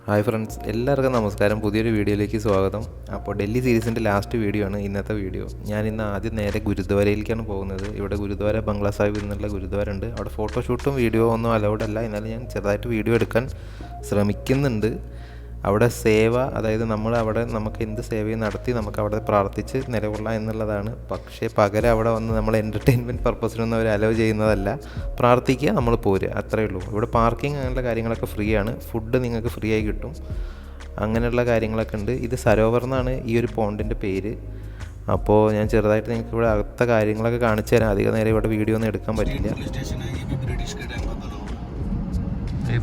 Hi friends, എല്ലാവർക്കും നമസ്കാരം. പുതിയൊരു വീഡിയോയിലേക്ക് സ്വാഗതം. അപ്പോൾ ഡൽഹി സീരീസിൻ്റെ ലാസ്റ്റ് വീഡിയോ ആണ് ഇന്നത്തെ വീഡിയോ. ഞാൻ ഇന്ന് ആദ്യം നേരെ ഗുരുദ്വാരയിലേക്കാണ് പോകുന്നത്. ഇവിടെ ഗുരുദ്വാര ബംഗ്ലാ സാഹിബ് എന്നുള്ള ഗുരുദ്വാര ഉണ്ട്. അവിടെ ഫോട്ടോഷൂട്ടും വീഡിയോ ഒന്നും അലൗഡ് അല്ല. എന്നാലും ഞാൻ ചെറുതായിട്ട് വീഡിയോ എടുക്കാൻ ശ്രമിക്കുന്നുണ്ട്. അവിടെ സേവ, അതായത് നമുക്ക് എന്ത് സേവയും നടത്തി നമുക്ക് അവിടെ പ്രാർത്ഥിച്ച് നിലകൊള്ളാം എന്നുള്ളതാണ്. പക്ഷേ പകരം അവിടെ വന്ന് നമ്മൾ എൻ്റർടൈൻമെൻറ്റ് പർപ്പസിനൊന്നും അവർ അലോ ചെയ്യുന്നതല്ല. പ്രാർത്ഥിക്കുക, നമ്മൾ പോരുക, അത്രയേ ഉള്ളൂ. ഇവിടെ പാർക്കിംഗ് അങ്ങനെയുള്ള കാര്യങ്ങളൊക്കെ ഫ്രീ ആണ്. ഫുഡ് നിങ്ങൾക്ക് ഫ്രീ ആയി കിട്ടും. അങ്ങനെയുള്ള കാര്യങ്ങളൊക്കെ ഉണ്ട്. ഇത് സരോവർ എന്നാണ് ഈ ഒരു പോണ്ടിൻ്റെ പേര്. അപ്പോൾ ഞാൻ ചെറുതായിട്ട് നിങ്ങൾക്ക് ഇവിടെ അകത്ത കാര്യങ്ങളൊക്കെ കാണിച്ചു തരാം. അധികം നേരം ഇവിടെ വീഡിയോ ഒന്നും എടുക്കാൻ പറ്റില്ല.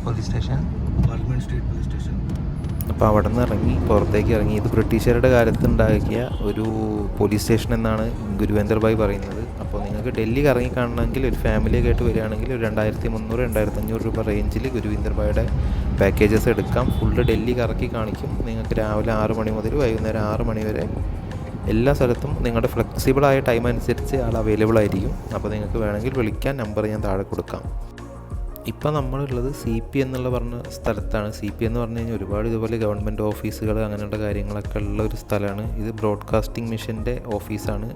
പോലീസ് സ്റ്റേഷൻ, അപ്പോൾ അവിടെ നിന്ന് ഇറങ്ങി പുറത്തേക്ക് ഇറങ്ങി. ഇത് ബ്രിട്ടീഷുകാരുടെ കാലത്ത് ഉണ്ടാക്കിയ ഒരു പോലീസ് സ്റ്റേഷൻ എന്നാണ് ഗുരുവേന്ദർ ഭായ് പറയുന്നത്. അപ്പോൾ നിങ്ങൾക്ക് ഡൽഹി കറങ്ങി കാണണമെങ്കിൽ ഒരു ഫാമിലിയൊക്കെ ആയിട്ട് വരികയാണെങ്കിൽ ഒരു 2300-2500 രൂപ റേഞ്ചിൽ ഗുരുവേന്ദർ ഭായുടെ പാക്കേജസ് എടുക്കാം. ഫുള്ള് ഡൽഹി കറക്കി കാണിക്കും. നിങ്ങൾക്ക് രാവിലെ 6 മണി മുതൽ വൈകുന്നേരം 6 മണി വരെ എല്ലാ സ്ഥലത്തും നിങ്ങളുടെ ഫ്ലെക്സിബിളായ ടൈം അനുസരിച്ച് ആൾ അവൈലബിൾ ആയിരിക്കും. അപ്പോൾ നിങ്ങൾക്ക് വേണമെങ്കിൽ വിളിക്കാൻ നമ്പർ ഞാൻ താഴെ കൊടുക്കാം. ഇപ്പം നമ്മളുള്ളത് CP എന്നുള്ള പറഞ്ഞ സ്ഥലത്താണ്. CP എന്ന് പറഞ്ഞു കഴിഞ്ഞാൽ ഒരുപാട് ഇതുപോലെ ഗവൺമെൻറ് ഓഫീസുകൾ അങ്ങനെയുള്ള കാര്യങ്ങളൊക്കെ ഉള്ള ഒരു സ്ഥലമാണ്. ഇത് ബ്രോഡ്കാസ്റ്റിംഗ് മിഷൻ്റെ ഓഫീസാണ്.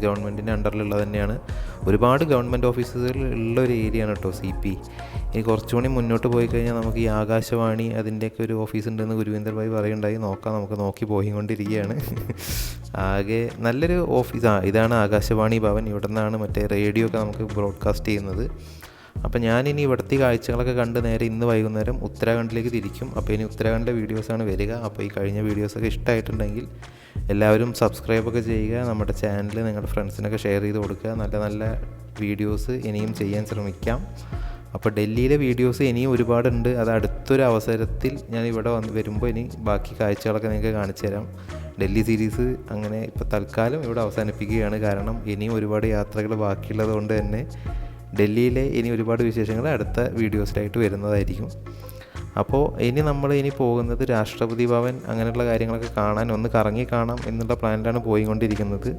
ഗവൺമെൻറ്റിൻ്റെ അണ്ടറിലുള്ളത് തന്നെയാണ്. ഒരുപാട് ഗവൺമെൻറ് ഓഫീസുകൾ ഉള്ള ഒരു ഏരിയ ആണ് കേട്ടോ CP. ഇനി കുറച്ചുകൂടി മുന്നോട്ട് പോയി കഴിഞ്ഞാൽ നമുക്ക് ഈ ആകാശവാണി അതിൻ്റെയൊക്കെ ഒരു ഓഫീസ് ഉണ്ടെന്ന് ഗുരുവേന്ദർ ഭായ് പറയുണ്ടായി. നമുക്ക് നോക്കി പോയിക്കൊണ്ടിരിക്കുകയാണ്. ആകെ നല്ലൊരു ഓഫീസാണ്. ഇതാണ് ആകാശവാണി ഭവൻ. ഇവിടെ നിന്നാണ് മറ്റേ റേഡിയോ ഒക്കെ നമുക്ക് ബ്രോഡ്കാസ്റ്റ് ചെയ്യുന്നത്. അപ്പോൾ ഞാനിനി ഇവിടുത്തെ കാഴ്ചകളൊക്കെ കണ്ട് നേരെ ഇന്ന് വൈകുന്നേരം ഉത്തരാഖണ്ഡിലേക്ക് തിരിക്കും. അപ്പോൾ ഇനി ഉത്തരാഖണ്ഡിലെ വീഡിയോസാണ് വരിക. അപ്പോൾ ഈ കഴിഞ്ഞ വീഡിയോസൊക്കെ ഇഷ്ടമായിട്ടുണ്ടെങ്കിൽ എല്ലാവരും സബ്സ്ക്രൈബൊക്കെ ചെയ്യുക. നമ്മുടെ ചാനൽ നിങ്ങളുടെ ഫ്രണ്ട്സിനൊക്കെ ഷെയർ ചെയ്ത് കൊടുക്കുക. നല്ല നല്ല വീഡിയോസ് ഇനിയും ചെയ്യാൻ ശ്രമിക്കാം. അപ്പോൾ ഡൽഹിയിലെ വീഡിയോസ് ഇനിയും ഒരുപാടുണ്ട്. അത് അടുത്തൊരു അവസരത്തിൽ ഞാൻ ഇവിടെ വരുമ്പോൾ ഇനി ബാക്കി കാഴ്ചകളൊക്കെ നിങ്ങൾക്ക് കാണിച്ചു തരാം. ഡൽഹി സീരീസ് അങ്ങനെ ഇപ്പോൾ തൽക്കാലം ഇവിടെ അവസാനിപ്പിക്കുകയാണ്. കാരണം ഇനിയും ഒരുപാട് യാത്രകൾ ബാക്കിയുള്ളത് കൊണ്ട് തന്നെ ഡൽഹിയിലെ ഇനി ഒരുപാട് വിശേഷങ്ങൾ അടുത്ത വീഡിയോസിലായിട്ട് വരുന്നതായിരിക്കും. അപ്പോൾ ഇനി പോകുന്നത് രാഷ്ട്രപതി ഭവൻ അങ്ങനെയുള്ള കാര്യങ്ങളൊക്കെ കാണാൻ, ഒന്ന് കറങ്ങി കാണാം എന്നുള്ള പ്ലാനിലാണ് പോയിക്കൊണ്ടിരിക്കുന്നത്.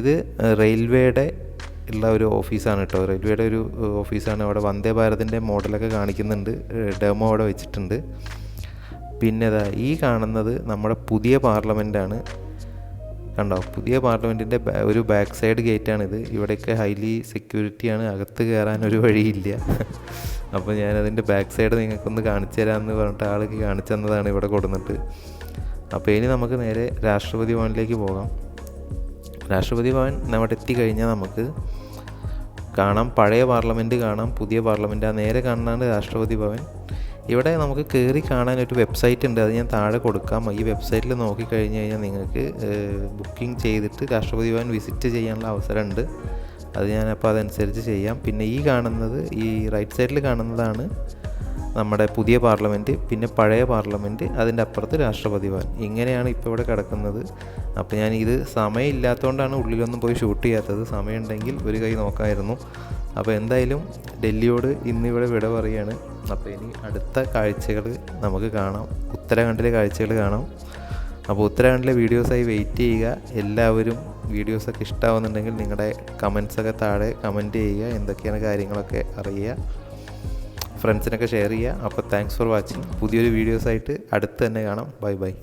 ഇത് റെയിൽവേയുടെ ഉള്ള ഒരു ഓഫീസാണ് കേട്ടോ. റെയിൽവേയുടെ ഒരു ഓഫീസാണ്. അവിടെ വന്ദേ ഭാരതിൻ്റെ മോഡലൊക്കെ കാണിക്കുന്നുണ്ട്. ഡെമോ അവിടെ വെച്ചിട്ടുണ്ട്. പിന്നെ ഈ കാണുന്നത് നമ്മുടെ പുതിയ പാർലമെൻറ്റാണ്. കണ്ടോ, പുതിയ പാർലമെൻറ്റിൻ്റെ ഒരു ബാക്ക് സൈഡ് ഗേറ്റാണിത്. ഇവിടെയൊക്കെ ഹൈലി സെക്യൂരിറ്റിയാണ്. അകത്ത് കയറാൻ ഒരു വഴിയില്ല. അപ്പോൾ ഞാനതിൻ്റെ ബാക്ക് സൈഡ് നിങ്ങൾക്കൊന്ന് കാണിച്ചു തരാമെന്ന് പറഞ്ഞിട്ട് ആൾക്ക് കാണിച്ചു തന്നതാണ് ഇവിടെ കൊടുത്തിട്ട്. അപ്പോൾ ഇനി നമുക്ക് നേരെ രാഷ്ട്രപതി ഭവനിലേക്ക് പോകാം. രാഷ്ട്രപതി ഭവൻ അവിടെ എത്തിക്കഴിഞ്ഞാൽ നമുക്ക് കാണാം, പഴയ പാർലമെൻറ്റ് കാണാം, പുതിയ പാർലമെൻറ്റ്. ആ നേരെ കാണുന്നതാണ് രാഷ്ട്രപതി ഭവൻ. ഇവിടെ നമുക്ക് കയറി കാണാൻ ഒരു വെബ്സൈറ്റ് ഉണ്ട്. അത് ഞാൻ താഴെ കൊടുക്കാം. ഈ വെബ്സൈറ്റിൽ നോക്കിക്കഴിഞ്ഞ് കഴിഞ്ഞാൽ നിങ്ങൾക്ക് ബുക്കിംഗ് ചെയ്തിട്ട് രാഷ്ട്രപതി ഭവൻ വിസിറ്റ് ചെയ്യാനുള്ള അവസരമുണ്ട്. അത് ഞാനപ്പോൾ അതനുസരിച്ച് ചെയ്യാം. പിന്നെ ഈ കാണുന്നത്, ഈ റൈറ്റ് സൈഡിൽ കാണുന്നതാണ് നമ്മുടെ പുതിയ പാർലമെൻറ്റ്. പിന്നെ പഴയ പാർലമെൻറ്റ്, അതിൻ്റെ അപ്പുറത്ത് രാഷ്ട്രപതി ഭവൻ. ഇങ്ങനെയാണ് ഇപ്പോൾ ഇവിടെ കിടക്കുന്നത്. അപ്പോൾ ഞാൻ ഇത് സമയമില്ലാത്തതുകൊണ്ടാണ് ഉള്ളിലൊന്നും പോയി ഷൂട്ട് ചെയ്യാത്തത്. സമയമുണ്ടെങ്കിൽ ഒരു കൈ നോക്കാമായിരുന്നു. അപ്പോൾ എന്തായാലും ഡൽഹിയോട് ഇന്നിവിടെ വിട പറയുകയാണ്. അപ്പോൾ ഇനി അടുത്ത കാഴ്ചകൾ നമുക്ക് കാണാം. ഉത്തരാഖണ്ഡിലെ കാഴ്ചകൾ കാണാം. അപ്പോൾ ഉത്തരാഖണ്ഡിലെ വീഡിയോസായി വെയിറ്റ് ചെയ്യുക. എല്ലാവരും വീഡിയോസൊക്കെ ഇഷ്ടമാവുന്നുണ്ടെങ്കിൽ നിങ്ങളുടെ കമൻസൊക്കെ താഴെ കമൻറ്റ് ചെയ്യുക. എന്തൊക്കെയാണ് കാര്യങ്ങളൊക്കെ അറിയുക. ഫ്രണ്ട്സിനൊക്കെ ഷെയർ ചെയ്യുക. അപ്പോൾ താങ്ക്സ് ഫോർ വാച്ചിങ്. പുതിയൊരു വീഡിയോസായിട്ട് അടുത്ത് തന്നെ കാണാം. Bye bye.